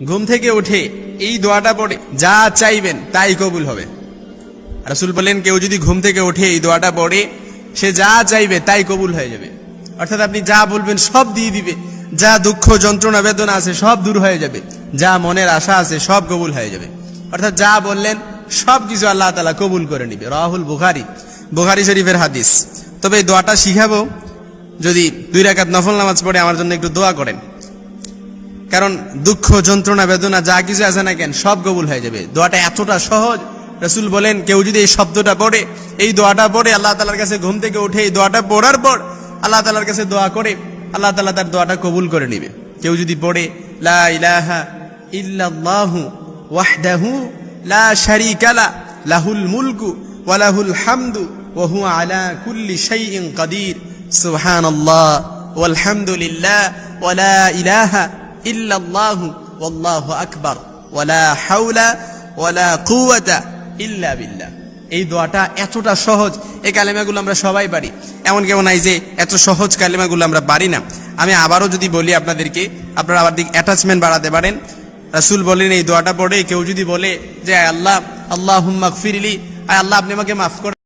ঘুম থেকে উঠে এই দোয়াটা পড়ে যা চাইবেন তাই কবুল হবে। রাসূল বলেন, কেউ যদি ঘুম থেকে উঠে এই দোয়াটা পড়ে সে যা চাইবে তাই কবুল হয়ে যাবে। অর্থাৎ আপনি যা বলবেন সব দিয়ে দিবে, যা দুঃখ যন্ত্রণা বেদনা আছে সব দূর হয়ে যাবে, যা মনের আশা আছে সব কবুল হয়ে যাবে। অর্থাৎ যা বললেন সব কিছু আল্লাহ তাআলা কবুল করে নিবে। রাহুল বুখারী শরীফের হাদিস। তবে এই দোয়াটা শিখাবো, যদি 2 রাকাত নফল নামাজ পড়ে আমার জন্য একটু দোয়া করেন, কারণ দুঃখ যন্ত্রণা বেদনা যা কিছু আছে না কেন সব কবুল হয়ে যাবে। দোয়াটা এতটা সহজ। রাসূল বলেন, কেউ যদি এই শব্দটা পড়ে, এই দোয়াটা পড়ে আল্লাহ তাআলার কাছে ঘুম থেকে উঠে এই দোয়াটা পড়ার পর আল্লাহ তাআলার কাছে দোয়া করে, আল্লাহ তাআলা তার দোয়াটা কবুল করে নেবে। কেউ যদি পড়ে লা ইলাহা ইল্লাল্লাহু ওয়াহদাহু লা শারীকা লা লাহুল মুলকু ওয়া লাহুল হামদু ওয়া হুয়া আলা কুল্লি শাইইন কাদির, সুবহানাল্লাহ ওয়াল হামদুলিল্লাহ ওয়া লা ইলাহা ইল্লাল্লাহু ওয়াল্লাহু আকবার ওয়া লা হাওলা ওয়া লা কুওয়াতা ইল্লা বিল্লাহ। এই দোয়াটা এতটা সহজ, এই কালেমাগুলো আমরা সবাই পারি, এমন কেউ নাই যে এত সহজ কালেমাগুলো আমরা পারি না। আমি আবারও যদি বলি আপনাদেরকে, আপনারা আবার দিক অ্যাটাচমেন্ট বাড়াতে পারেন। রাসূল বলেন, এই দোয়াটা পড়ে কেউ যদি বলে যে আল্লাহ আল্লাহুম্মা গফিরলি, আল্লাহ আপনি আমাকে মাফ করে